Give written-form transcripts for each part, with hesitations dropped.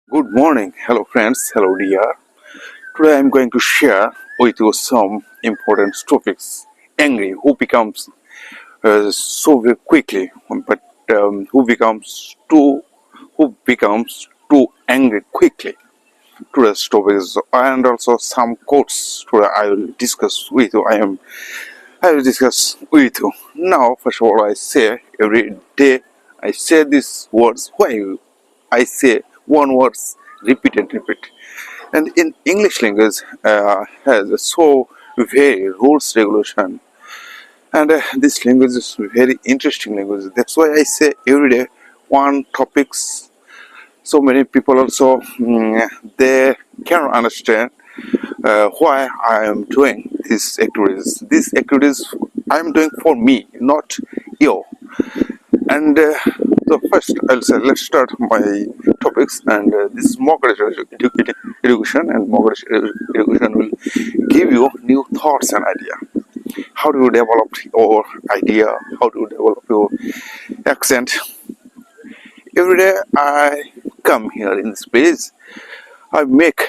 Good morning, hello friends, hello dear. Today I'm going to share with you some important topics. Angry, who becomes so very quickly, but who becomes too angry quickly. Today's topics and also some quotes today I will discuss with you. I will discuss with you. Now, first of all, I say every day I say these words. Why I say one words repeat and repeat. And in English language has a so very rules regulation, and this language is very interesting language. That's why I say every day one topics. So many people also they cannot understand why I am doing these activities. These activities I am doing for me, not you. And so first, I'll say let's start my topics. And this is mortgage education, and mortgage education will give you new thoughts and idea. How do you develop your idea? How do you develop your accent? Every day I come here in this page. I make.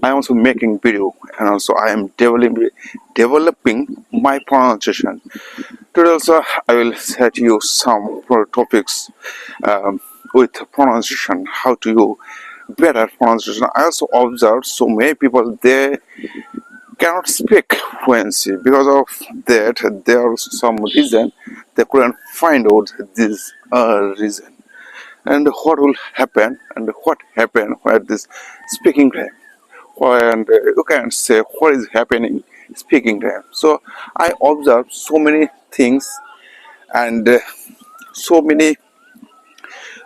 I am also making video, and also I am developing my pronunciation. Today also I will set you some topics with pronunciation. How to you better pronunciation. I also observed so many people they cannot speak fluency because of that. There are some reason they couldn't find out this reason and what will happen and what happened at this speaking time. And you can say what is happening speaking time. So I observed so many things and so many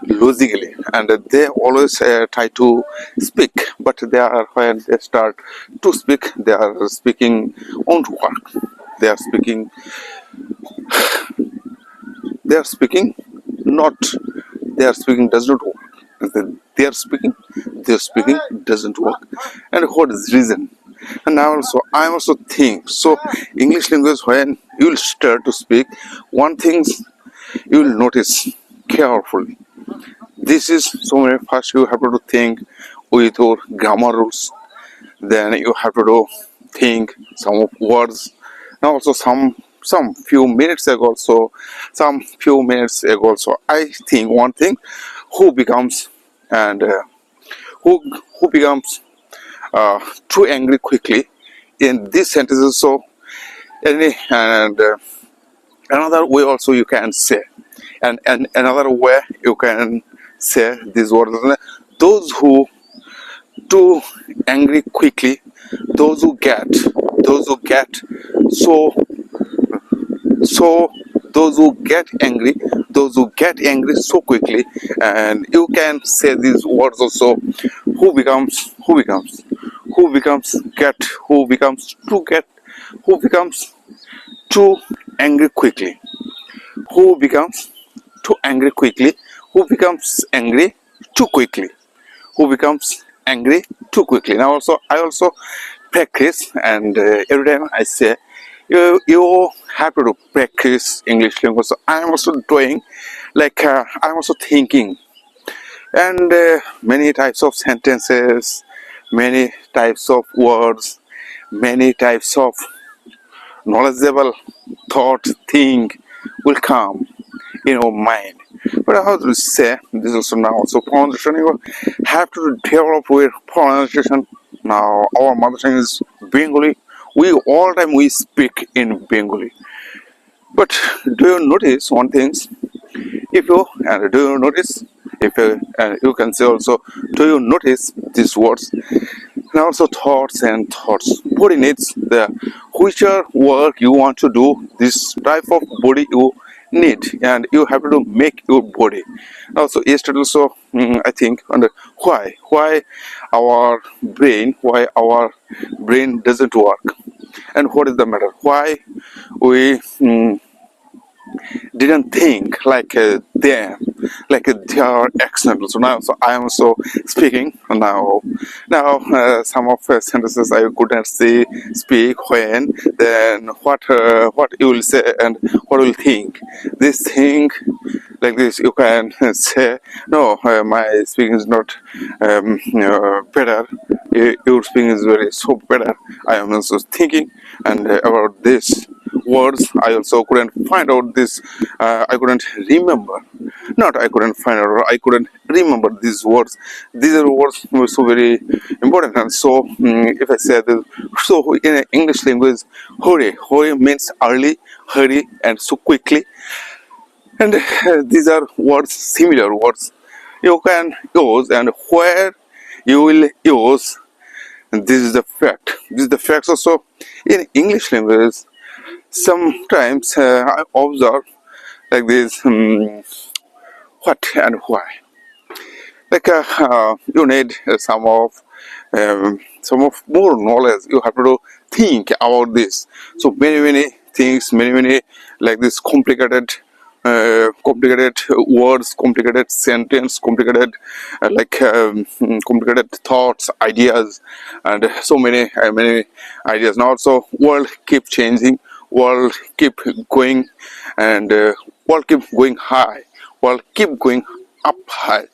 logically, and they always try to speak, but they are when they start to speak they are speaking on work. they are speaking they are speaking not they are speaking does not work. And then their speaking doesn't work. And what is reason? And now also I also think so. English language, when you will start to speak one thing, you will notice carefully. This is so many. First you have to think with your grammar rules, then you have to think some of words. Now also some few minutes ago also I think one thing, who becomes and who becomes too angry quickly in these sentences. So any and another way also you can say, and another way you can say these words, those who too angry quickly, those who get so so those who get angry so quickly. And you can say these words also, who becomes get who becomes to get who becomes too angry quickly, who becomes too angry quickly, who becomes angry too quickly, who becomes angry too quickly. Now also I also practice, and every time I say you have to practice English language. So I'm also doing like I'm also thinking, and many types of sentences, many types of words, many types of knowledgeable thought thing will come in our mind. But how to say this also now also pronunciation, you have to develop with pronunciation. Now our mother tongue is Bengali. We all time we speak in Bengali. But do you notice one thing? If you and do you notice if you and you can say also, do you notice these words? And also thoughts and thoughts. Body needs the whichever work you want to do, this type of body you need, and you have to make your body. Also yesterday also I think on why our brain doesn't work, and what is the matter? Why we didn't think like them, like their accent. So now, so I am also speaking now. Now, some of sentences I couldn't say speak when. Then what you will say and what will think. This thing like this you can say no. My speaking is not better. Your speaking is very so better. I am also thinking and about this words I also couldn't find out this I couldn't remember not I couldn't find out I couldn't remember these words. These are words were so very important. And so if I say this, so in English language, hurry means early, hurry, and so quickly. And these are words, similar words you can use. And where you will use, and this is the fact, this is the facts also in English language. Sometimes I observe like this what and why. Like you need some of more knowledge. You have to think about this. So many things, many like this complicated words, complicated sentence, complicated complicated thoughts, ideas, and so many ideas. Now also, world keep changing, world keep going, and world keep going high, world keep going up high.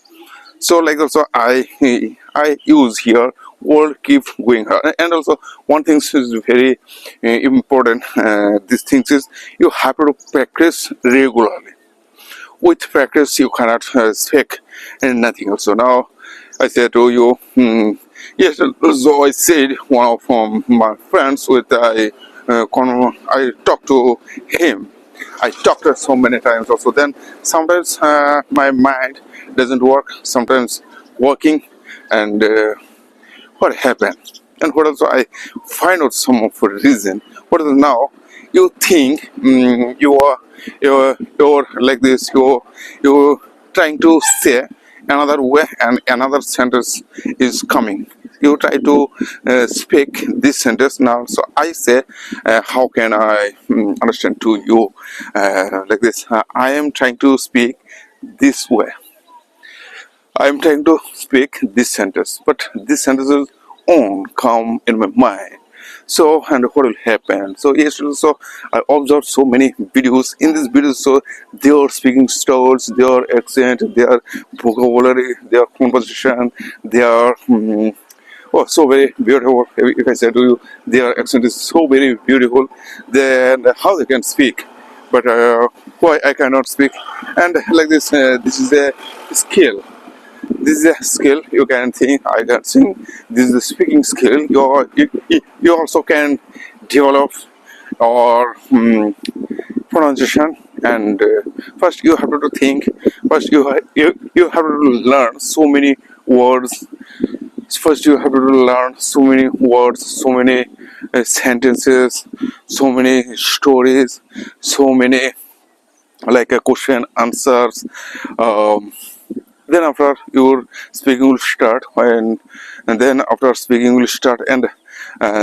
So like also I use here world keep going high. And also one thing is very important. These things is you have to practice regularly. With practice you cannot speak and nothing also. Now I said to you yes, so I said one of my friends with I talked to him. I talked to so many times also. Then sometimes my mind doesn't work, sometimes working, and what happened? And what also I find out some of the reason. What is now? You think you're like this. You're trying to say another way, and another sentence is coming. You try to speak this sentence now. So I say, how can I understand to you like this? I am trying to speak this way. I am trying to speak this sentence, but this sentences won't come in my mind. So, and what will happen? So, yesterday, so I observed so many videos. In these videos, so their speaking styles, their accent, their vocabulary, their composition, their oh, so very beautiful. If I say to you, their accent is so very beautiful, then how they can speak? But why I cannot speak? And like this, this is a skill. This is a skill you can think. I can sing. This is the speaking skill. You also can develop or pronunciation. And first you have to think. First you have to learn so many words. First you have to learn so many words, so many sentences, so many stories, so many like a question answers. Then after your speaking will start, and then after speaking will start, and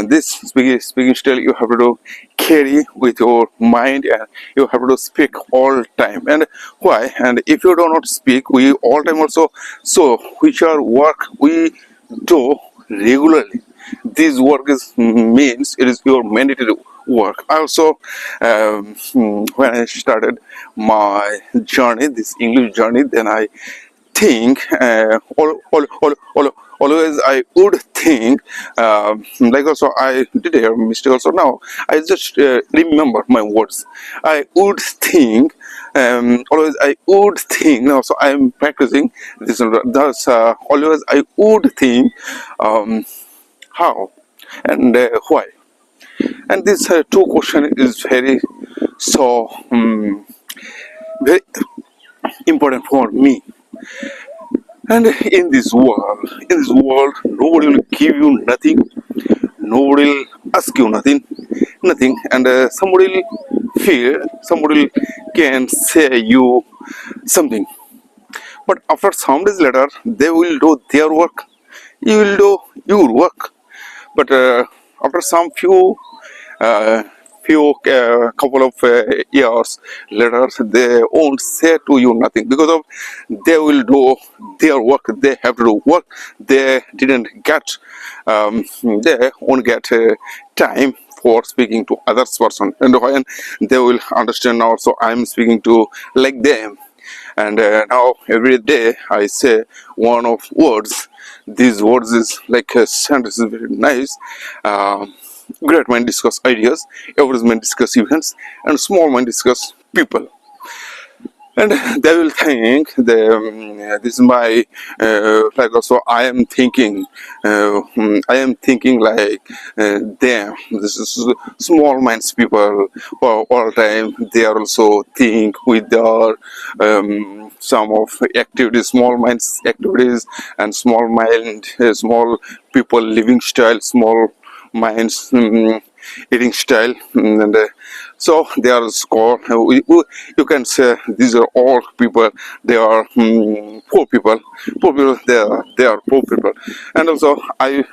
this speaking style you have to carry with your mind, and you have to speak all time. And why? And if you do not speak, we all time also. So which are work we do regularly. This work is means it is your mandatory work. Also, when I started my journey, this English journey, then I think always I would think like also I did a mistake also. Now I just remember my words. I would think always I would think. Now so I am practicing this. Thus always I would think how and why. And this two question is very so very important for me. And in this world, nobody will give you nothing, nobody will ask you nothing, and somebody will feel, somebody can say you something. But after some days later, they will do their work, you will do your work. But after some uh, few couple of years later, they won't say to you nothing because of they will do their work. They have to do work. They didn't get. They won't get time for speaking to others person, and when they will understand also I'm speaking to like them. And now every day I say one of words. These words is like a sentence is very nice. Great mind discuss ideas, average mind discuss events, and small mind discuss people. And they will think this is my like also I am thinking like them. This is small minds people all time. They are also think with their some of activities, small minds activities, and small people living style, small minds eating style. And so they are called you can say these are all people. They are poor people. They are poor people. And also I'm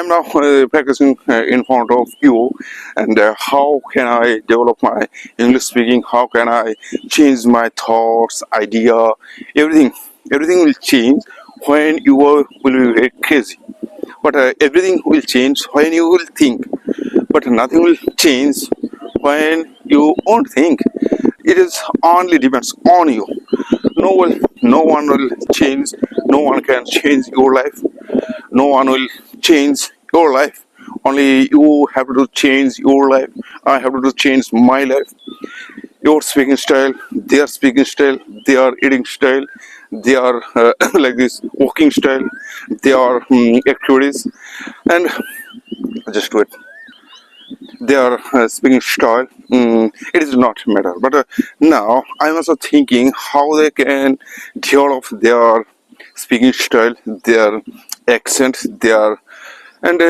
now practicing in front of you. And how can I develop my English speaking? How can I change my thoughts, idea, everything? Everything will change when you will be very crazy. But everything will change when you will think. But nothing will change when you won't think. It is only depends on you. No one will change. No one can change your life. No one will change your life. Only you have to change your life. I have to change my life. Your speaking style, their speaking style, their eating style, their like this walking style, their activities, and just wait. Their speaking style, it is not matter. But now I'm also thinking how they can develop their speaking style, their accent, their and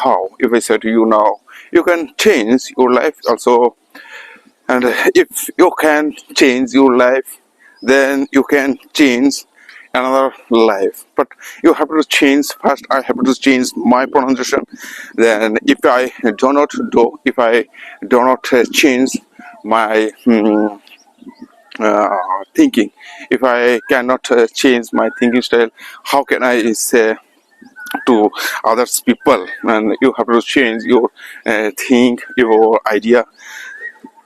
how. If I say to you now, you can change your life also. And if you can change your life, then you can change another life. But you have to change first. I have to change my pronunciation. Then, if I do not change my thinking, if I cannot change my thinking style, how can I say to others people? And you have to change your think, your idea.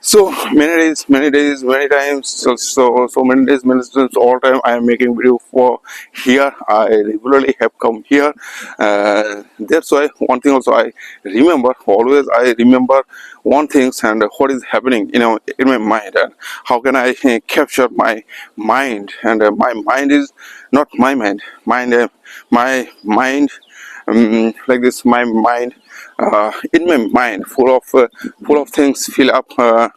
So many days, many times, so many days, many times, all time I am making video for here. I regularly have come here. That's why one thing also I remember always. I remember one things and what is happening, in my mind, and how can I capture my mind. And my mind is not my mind. My mind like this. My mind in my mind full of things fill up uh,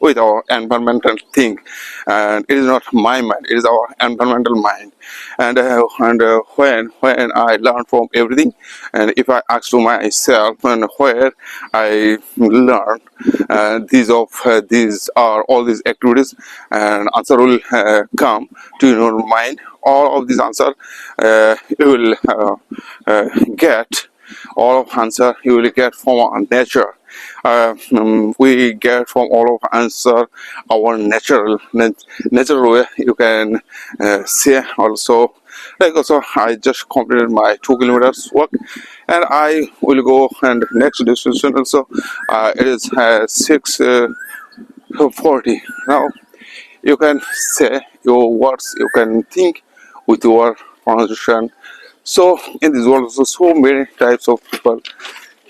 with our environmental thing, and it is not my mind, it is our environmental mind. And when I learn from everything, and if I ask to myself and where I learn these are all these activities, and answer will come to your mind. All of these answer you will get. All of answer you will get from nature. We get from all of answer our natural way. You can say also. Like also, I just completed my 2 kilometers walk, and I will go and next destination also. It is 6:40 now. You can say your words. You can think with your pronunciation. So in this world, so many types of people.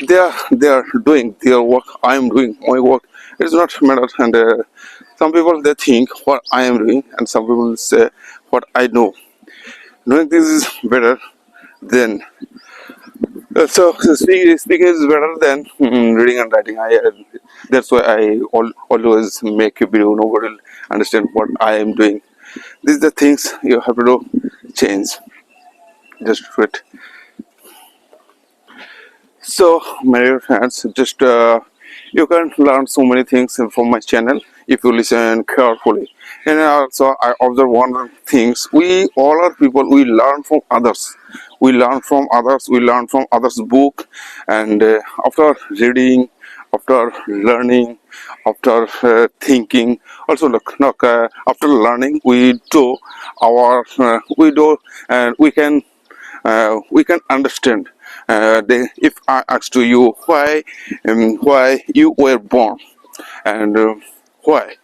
They are doing their work. I am doing my work. It is not matter. And some people they think what I am doing, and some people say what I know. Knowing this is better than speaking is better than reading and writing. That's why I always make a video. Nobody will understand what I am doing. These are the things you have to do. Change. Just do it. So, my dear friends, just you can learn so many things from my channel if you listen carefully. And also, I observe one things. We all are people. We learn from others. We learn from others. We learn from others' book, and after reading, after learning, after thinking. Also, after learning, we do, and we can understand. If I ask to you why you were born, and why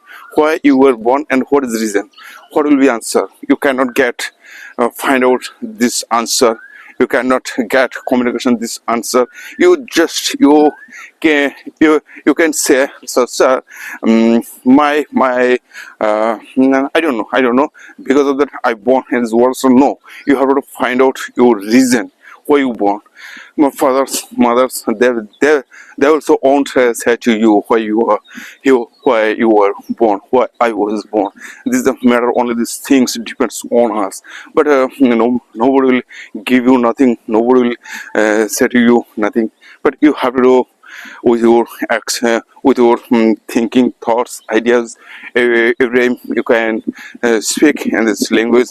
you were born, and what is the reason, what will be answer? You cannot get find out this answer. You cannot get communication this answer. You can say, so sir, my I don't know, because of that I born in this world. So no, you have to find out your reason why you born. My fathers, mothers, they also won't say to you why you were born, why I was born. This is the matter. Only these things depends on us. But nobody will give you nothing. Nobody will say to you nothing. But you have to do with your with your thinking, thoughts, ideas. Every time you can speak in this language.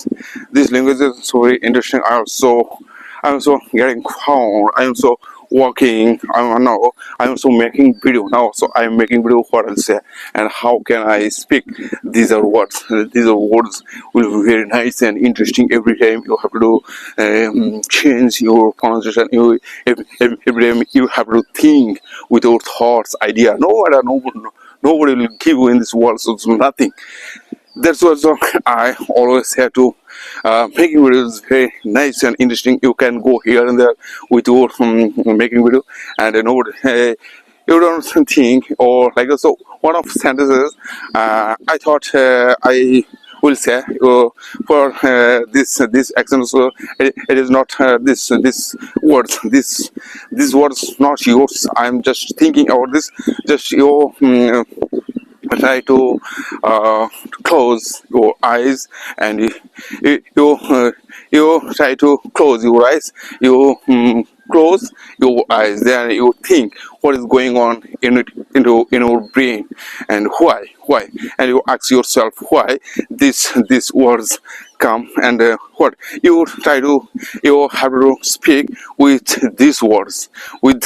This language is so very interesting. I'm also getting found. I'm so working. I'm also making video now. So I'm making video. What I'll say and how can I speak? These are words. These are words will be very nice and interesting. Every time you have to do change your pronunciation. Every time you have to think with your thoughts, idea. Nobody will give you in this world. So it's nothing. That's what I always have to making videos very nice and interesting. You can go here and there with your making video, and nobody you don't think or like so. One of sentences I thought I will say for this accent. So it is not this words these words not yours. I'm just thinking about this. Just your. Try to close your eyes, and you try to close your eyes. You close your eyes, then you think what is going on in your brain, and why, and you ask yourself why these words come, and what you try to you have to speak with these words, with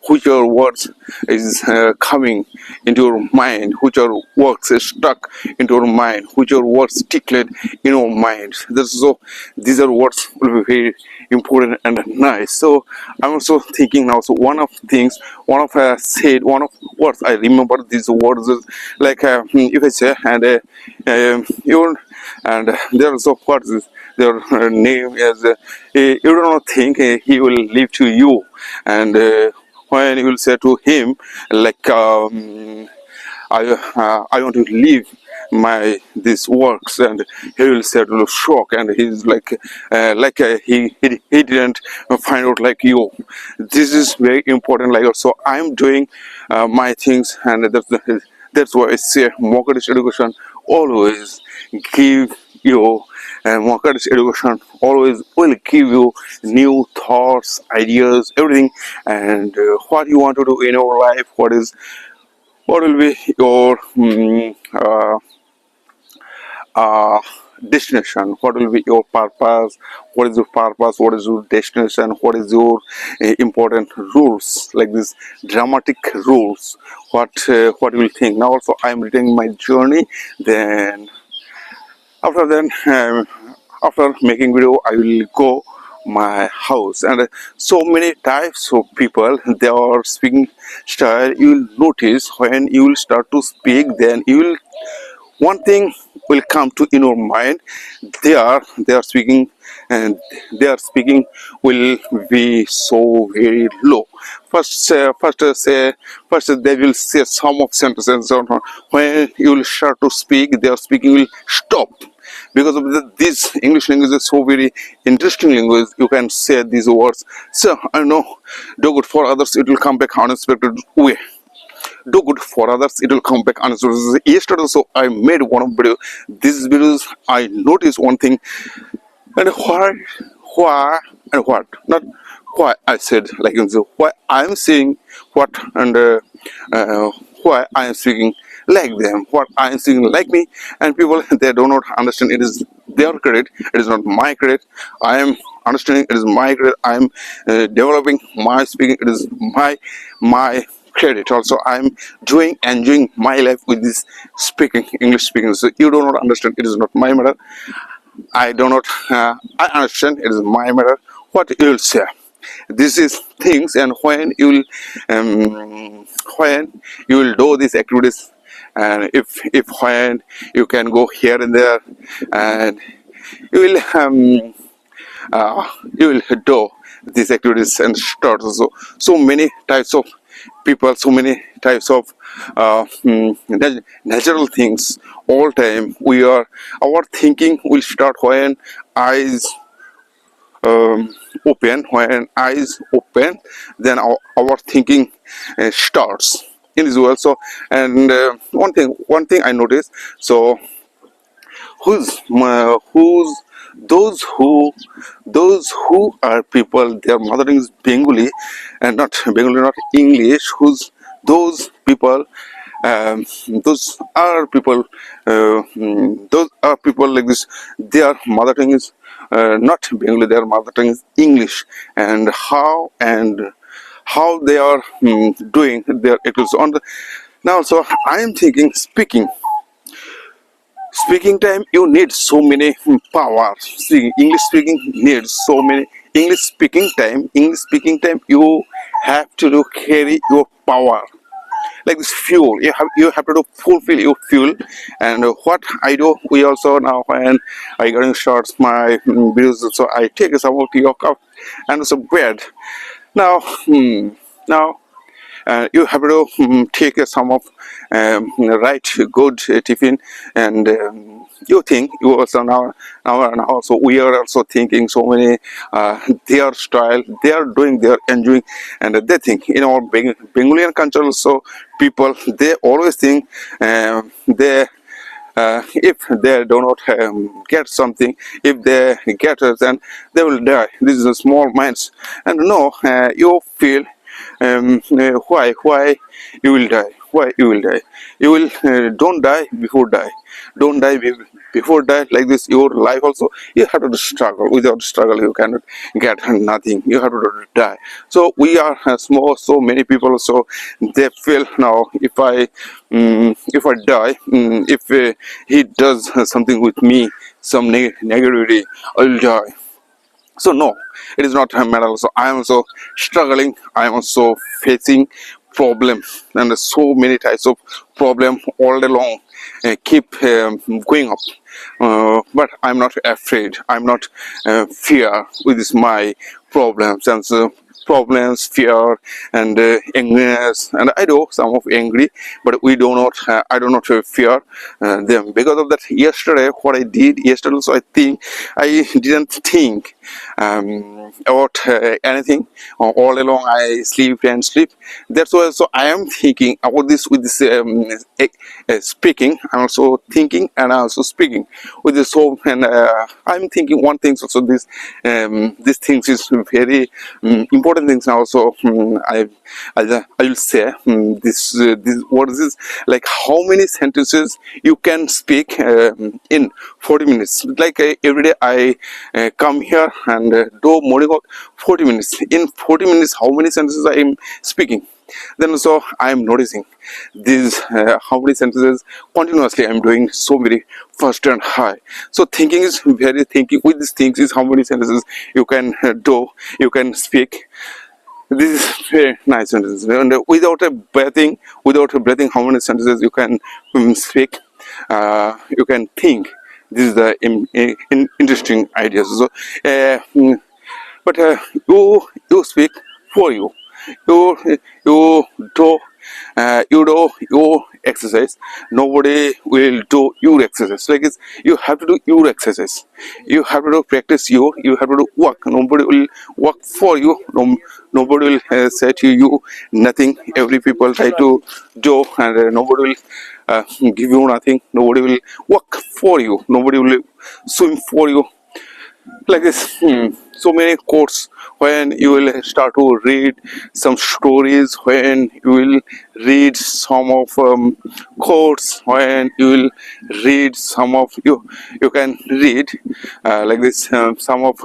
which your words is coming into your mind, which your words is stuck into your mind, which your words ticklet in your mind. So these are words will be very important and nice. So I'm also thinking now. So one of things, said one of words I remember these words is like if I say and you and there also words is their name is you do not think he will live to you, and when you will say to him like I want to leave my these works, and he will say to shock, and he's like he didn't find out like you. This is very important. Like so I'm doing my things, and that's why I say market education always give you, and market education always will give you new thoughts, ideas, everything, and what you want to do in your life, what will be your uh, destination, what will be your purpose, what is your purpose, what is your destination, what is your important rules, like this dramatic rules, what you will think. Now also I am writing my journey, then after then after making video I will go my house, and so many types of people, they are speaking style. You will notice when you will start to speak, then you will one thing will come to in your mind. They are speaking, and their speaking will be so very low. First they will say some of sentences. When you will start to speak, their speaking will stop, because of this English language is so very interesting language. You can say these words. So I know, do good for others, it will come back unexpected way. Do good for others, it will come back unexpected. Yesterday so I made one of video. These videos I noticed one thing, and why and what not why I said like why I'm saying what, and why I am speaking like them, what I am speaking like me, and people they do not understand. It is their credit, it is not my credit. I am understanding, it is my credit. I am developing my speaking, it is my credit. Also, I'm enjoying my life with this speaking, English speaking. So you do not understand, it is not my matter. I do not, I understand, it is my matter. What you will say. This is things, and when you will do these activities, and if when you can go here and there, and you will you will do these activities and start. So many types of people, so many types of natural things. All time we are, our thinking will start when eyes open. When eyes open, then our thinking starts in this world. So, and one thing I noticed. So who's those who are people, their mother tongue is Bengali and not Bengali, not English. Those people, um, those are people, those are people like this. Their mother tongue is not Bengali, their mother tongue is English. And how they are doing their activities on the now. So I am thinking, speaking time, you need so many power. See, English speaking needs so many. English speaking time, you have to carry your power like this fuel. You have to fulfill your fuel. And what I do, we also now, when I getting starts my videos, so I take some of tea or cup and some bread. Now, now you have to take some of right good tiffin. And you think you also now also we are also thinking so many their style, they are doing, they are enjoying. And they think in our Bengalian culture also, people, they always think they if they do not get something, if they get it, then they will die. This is a small minds. And no, you feel why you will die, why you will die. You will don't die before die, don't die before die. Like this, your life also, you have to struggle. Without struggle, you cannot get nothing. You have to die. So we are small, so many people, so they feel now, if I die, if he does something with me, some negativity, I'll die. So no, it is not a matter. So I am also struggling, I am also facing problems, and so many types of problem all day long keep going up. But I'm not afraid, I'm not fear with this my problems. And so problems, fear, and angriness, and I do some of angry, but we do not. I do not fear them. Because of that, yesterday, what I did yesterday, so I think I didn't think about anything. All along, I sleep and sleep. That's why. So I am thinking about this with this speaking. I'm also thinking and I'm also speaking with this whole. And I'm thinking one thing. So these things is very important things. Also, I will say this. What is this? Like how many sentences you can speak in 40 minutes? Like every day I come here and do morning walk 40 minutes. In 40 minutes, how many sentences I am speaking? Then also I am noticing these how many sentences continuously I am doing so very fast and high. So thinking is very thinking with these things is how many sentences you can do, you can speak. This is very nice sentences. And without a breathing, how many sentences you can speak, you can think. This is the interesting ideas. So, but you speak for you. You you do your exercise. Nobody will do your exercise. Like it's, you have to do your exercise. You have to do practice. You have to do work. Nobody will work for you. Nobody will say to you nothing. Every people try to do, and nobody will give you nothing. Nobody will work for you. Nobody will swim for you. Like this, so many quotes when you will start to read some stories, when you will read some of quotes, when you will read some of you can read like this some of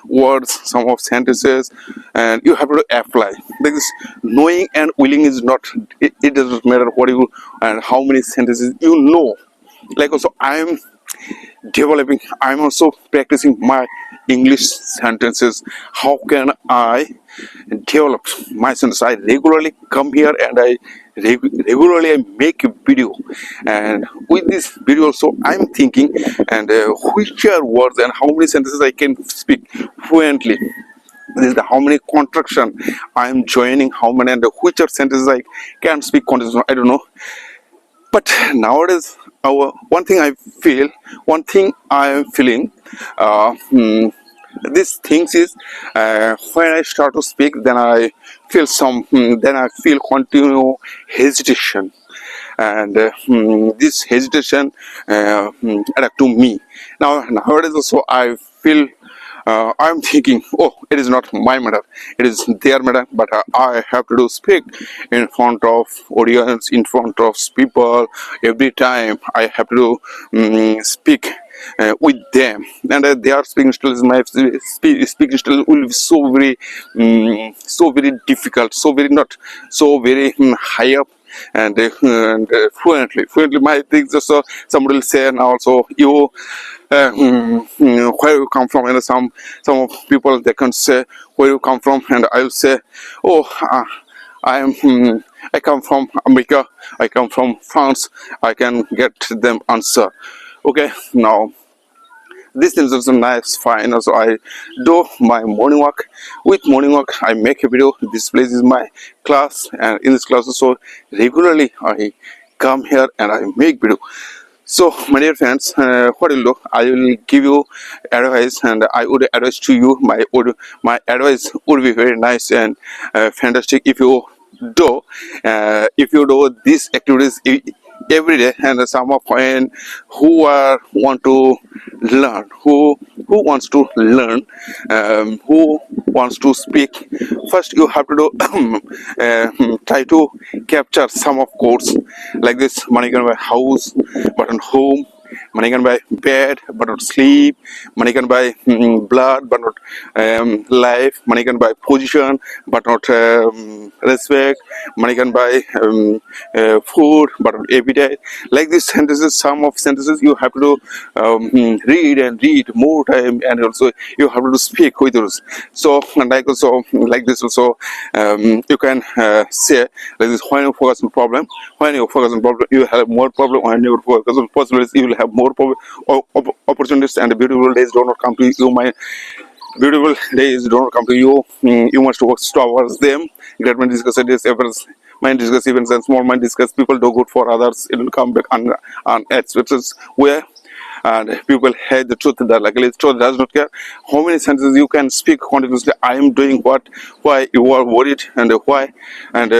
words, some of sentences, and you have to apply like this. Knowing and willing is not, it doesn't matter what you and how many sentences you know. Like also I'm also practicing my English sentences. How can I develop my sentences? I regularly come here and I regularly I make a video, and with this video also I'm thinking and which are words and how many sentences I can speak fluently. This is the how many contraction I am joining, how many and which are sentences I can speak continuously. I don't know, but nowadays one thing I am feeling these things is when I start to speak, then I feel then I feel continue hesitation, and this hesitation adapt to me. Nowadays also I feel I'm thinking, oh, it is not my matter, it is their matter, but I have to do speak in front of audience, in front of people. Every time I have to do speak with them, and their speaking style is my speaking style will be so very difficult, so very not so very high up, and fluently my things also. Somebody will say now also you where you come from, and some of people they can say where you come from, and I'll say, oh, I come from America, I come from France. I can get them answer. Okay, now this is also nice, fine. Also, I do my morning walk. With morning walk, I make a video. This place is my class, and in this class also regularly I come here and I make video. So, my dear friends, what will do? I will give you advice, and I would advise to you. My advice would be very nice and fantastic if you do these activities every day. And some of friends who want to learn, who wants to learn, who wants to speak. First, you have to do try to capture some of quotes like this: money can buy house, but on home. Money can buy bed, but not sleep. Money can buy blood, but not life. Money can buy position, but not respect. Money can buy food, but not appetite. Like these sentences, some of sentences you have to read and read more time, and also you have to speak with us. So, like also like this also, you can say like this: when you focus on problem, you have more problem. When you focus on possibilities, you will have more opportunities, and beautiful days do not come to you. My beautiful days do not come to you. You must work towards them. Great mind discuss ideas, efforts. Mind discuss events, and small mind discuss people do good for others. It will come back unexpected where. And people hate the truth. That luckily truth does not care how many sentences you can speak continuously. I am doing what, why you are worried, and why, and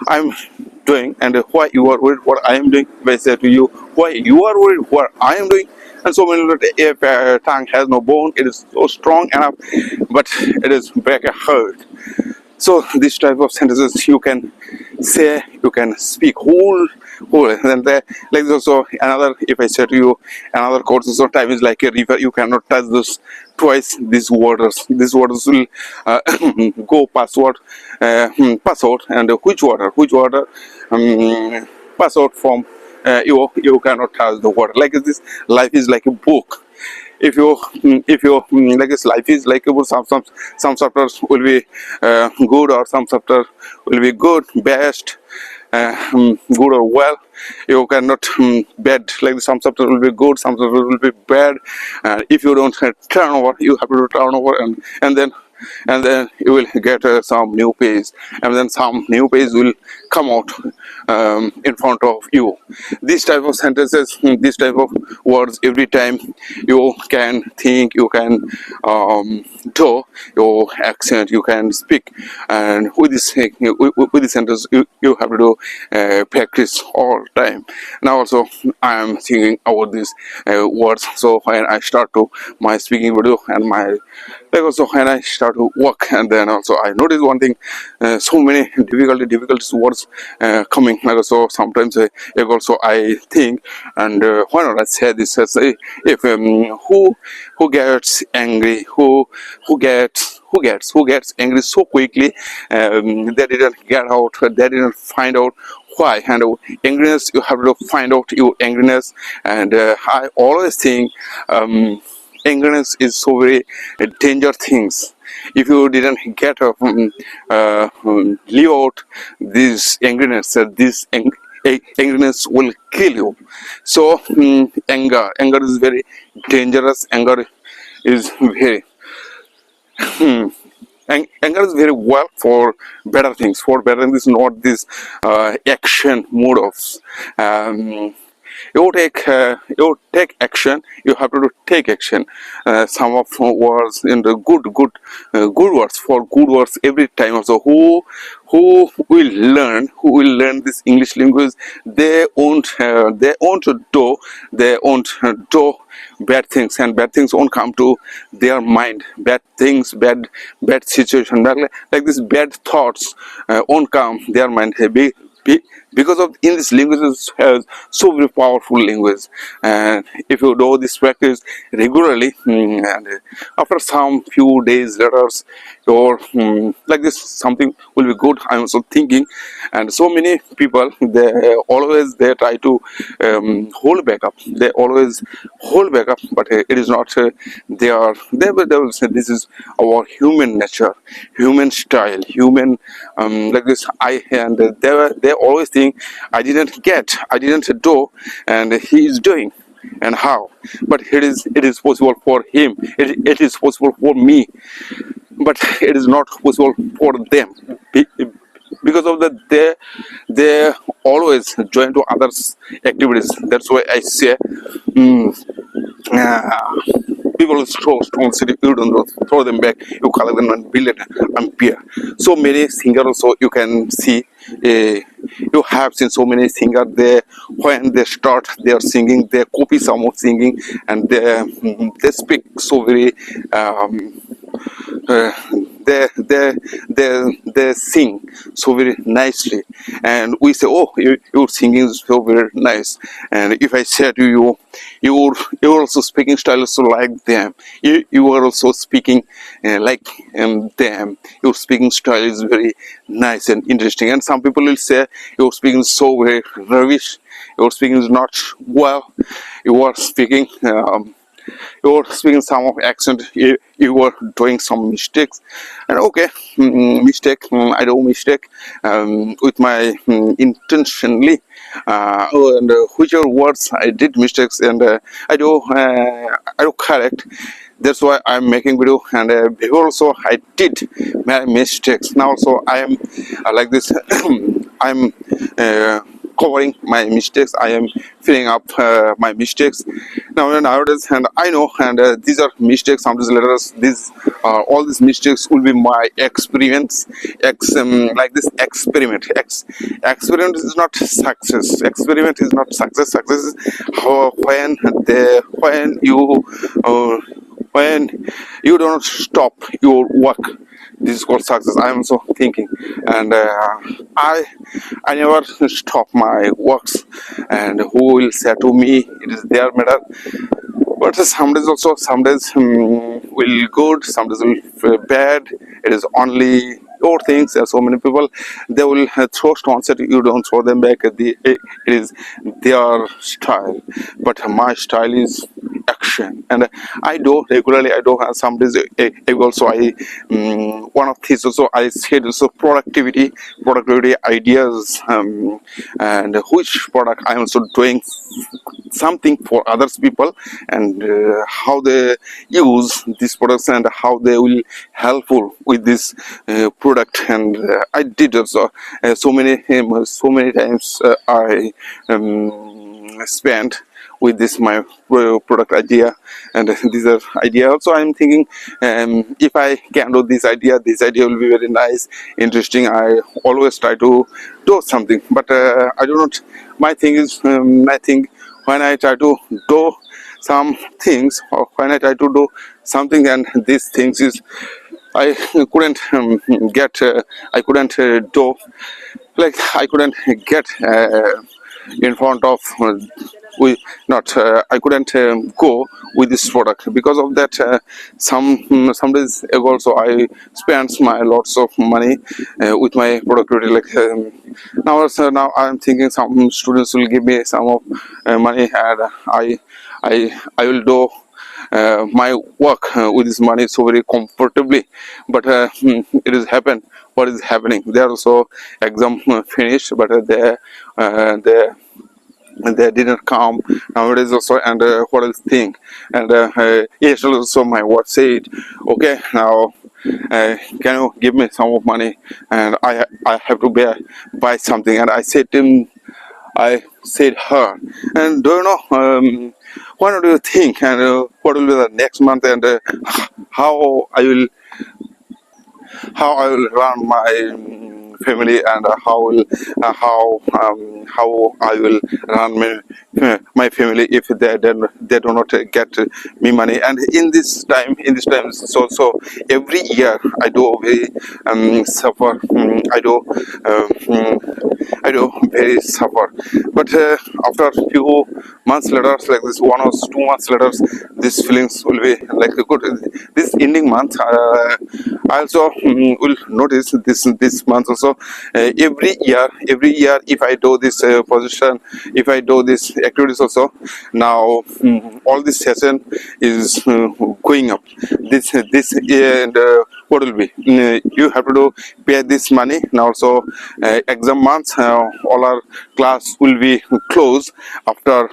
I'm doing, and why you are worried what I am doing. If I say to you why you are worried what I am doing, and so many if tongue has no bone, it is so strong enough, but it is back a hurt. So this type of sentences you can say, you can speak whole, and like this also another. If I say to you another quote, so time is like a river, you cannot touch this twice. These waters will go pass out, and which water pass out from you cannot touch the water. Like this, life is like a book. If you like this, life is like a book. Some chapters will be good, or some chapter will be good, best, good or well. You cannot bad. Like some chapter will be good, some chapter will be bad. If you don't turn over, you have to turn over, and then you will get some new page, and then some new page will come out in front of you. This type of sentences, this type of words, every time you can think, you can do your accent, you can speak, and with this sentence you have to do practice all time. Now also I am thinking about these words, so when I start to my speaking video and my like also when I start to work, and then also I notice one thing, so many difficult words coming. Like also sometimes like also I think, and why not I say this as if who gets angry, who gets angry so quickly, they didn't get out, they didn't find out why. And angriness, you have to find out your angriness. And I always think angriness is so very dangerous things. If you didn't get leave out this angriness, angriness will kill you. So anger is very dangerous. Anger is very anger is very well for better things. For better things, not this action mode of you take action. You have to take action. Some of words in the good words, for good words every time. Also, who will learn this English language, they won't do bad things, and bad things won't come to their mind. Bad things, bad situation, like this bad thoughts won't come their mind. Because of English language has so very powerful language, and if you do this practice regularly, and after some few days later, or like this, something will be good. I'm also thinking, and so many people, they try to hold back up. They always hold back up, but it is not. They will say this is our human nature, human style, human like this. They always think I didn't do, and he is doing, and how. But it is possible for him. It is possible for me, but it is not possible for them. Because of that, they always join to others activities. That's why I say people throw stones, you don't throw them back, you collect them and build it ampere. So many singers also you can see, you have seen so many singers, they when they start their singing, they copy some of singing, and they speak so very they sing so very nicely, and we say, oh, your singing is so very nice. And if I say to you, you're also speaking style so like them, you are also speaking like them, your speaking style is very nice and interesting. And some people will say your speaking is so very rubbish, your speaking is not well, you are speaking some of accent, you were doing some mistakes. And okay, mistake, I do mistake with my intentionally, and whichever words I did mistakes, and I do correct. That's why I'm making video. And before also I did my mistakes. Now also I am like this. I'm covering my mistakes. I am filling up my mistakes nowadays, and I know, and these are mistakes. Sometimes letters, these all these mistakes will be my experience. Like this experiment. Experiment is not success. Experiment is not success. Success is when you don't stop your work. This is called success. I am also thinking, and I never stop my works. And who will say to me it is their matter? But some days also, some days will good, some days will bad. It is only your things. There are so many people, they will throw stones at you, you don't throw them back. It is their style, but my style is action. And I do regularly, I do have some days also one of these also I said also productivity ideas, and which product I am also doing something for others people, and how they use these products and how they will helpful with this product. And I did also so many times I spent with this my product idea. And this idea also I'm thinking, if I can do this idea will be very nice, interesting. I always try to do something, but I do not. My thing is, I think when I try to do some things, or when I try to do something, and these things is I couldn't get I couldn't do, like I couldn't get in front of we not I couldn't go with this product. Because of that, some days ago also I spent my lots of money with my productivity. Like now I'm thinking some students will give me some of money, and I will do my work with this money so very comfortably. But it is happen. What is happening? They are also exam finished, but they didn't come nowadays also. And what else thing? And yesterday also my wife said, okay, now can you give me some of money, and I have to buy something. And I said her, and do you know, what do you think, and what will be the next month, and how I will run my family, and how I will run my family if they do not get me money. And in this time, so every year I do very suffer. I do very suffer. But after few months later, like this 1 or 2 months later, these feelings will be like good. This ending month, I also will notice this month also. Every year, if I do this position, if I do this activities also, now all this session is going up. This and what will be? You have to do pay this money now. Also, exam months, all our class will be closed after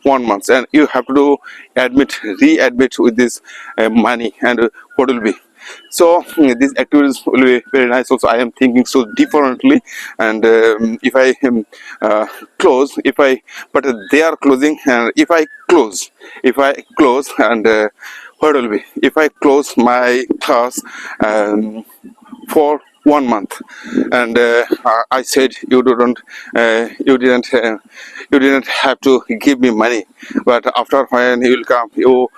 1 month, and you have to do re-admit with this money. And what will be? So these activities will be very nice. Also, I am thinking so differently. And if I close, but they are closing, and if I close, and what will be? If I close my class for 1 month, and I said you didn't have to give me money, but after when you will come, you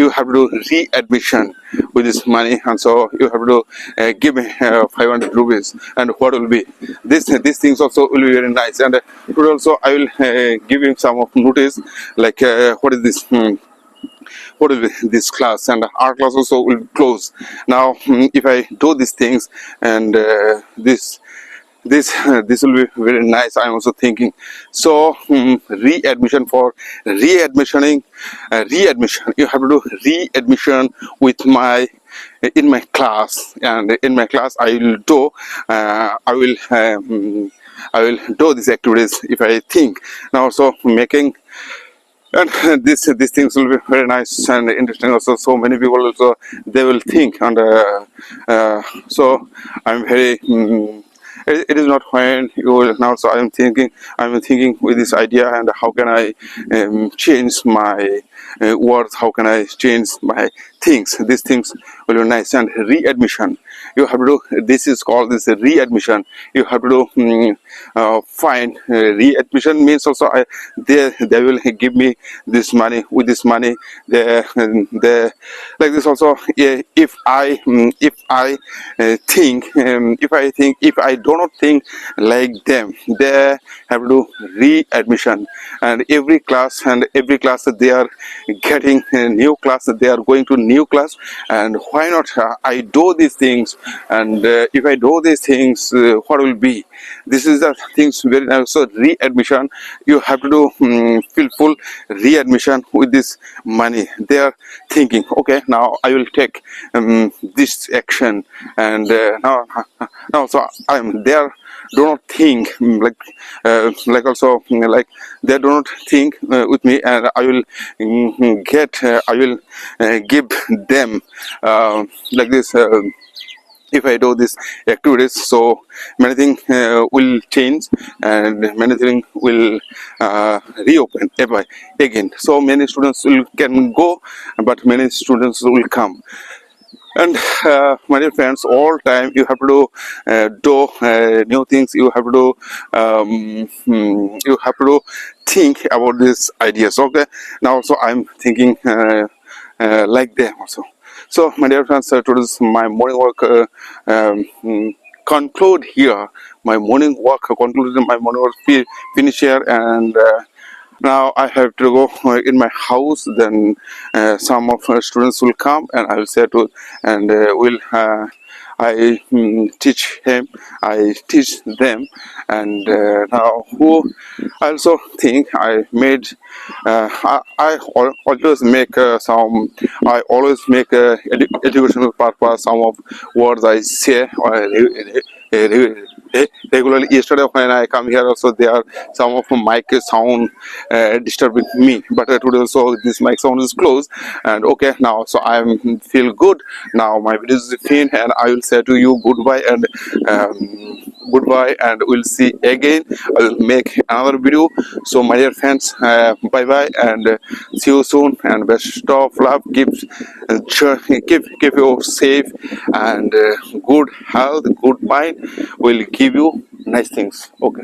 have to do re-admission with this money, and so you have to give me 500 rupees. And what will be these things also will be very nice. And today also I will give him some of notice, like what is this? What will be this class, and our class also will close now. If I do these things, and this will be very nice. I'm also thinking. So readmission you have to do readmission with my in my class. And in my class I will do I will do these activities if I think now. So making, and these things will be very nice and interesting also. So many people also they will think. And so I'm very it is not when you will now. So I'm thinking with this idea, and how can I change my words, how can I change my things. These things will be nice. And readmission, you have to do, this is called this readmission. You have to do find readmission means also they will give me this money. With this money they like this also. If I think if I do not think like them, they have to do readmission. And every class that they are getting a new class, that they are going to new class, and why not I do these things, and if I do these things, what will be? This is the things very nice. So readmission, you have to do fill full readmission with this money. They are thinking, okay, now I will take this action, and now so I'm there. Do not think like also like they do not think with me, and I will I will give them like this. If I do this activities, so many things will change, and many things will reopen again. So many students will can go, but many students will come. And my dear friends, all time you have to do new things. You have to do you have to think about these ideas. Okay, now also I'm thinking like them also. So my dear friends, today's my morning work conclude here. My morning work concluded. My morning work finish here, and now I have to go in my house. Then some of students will come, and I will say to, and will I teach him, I teach them, and now who I also think I made. Always make some. I always make educational purpose. Some of words I say. Regularly, yesterday when I come here also there are some of mic sound disturbing me, but today also this mic sound is closed, and okay, now so I feel good. Now my video is finished, and I will say to you goodbye, and goodbye, and we'll see again. I will make another video. So my dear friends, bye bye, and see you soon, and best of luck. Keep you safe, and good health, good mind will give you nice things. Okay.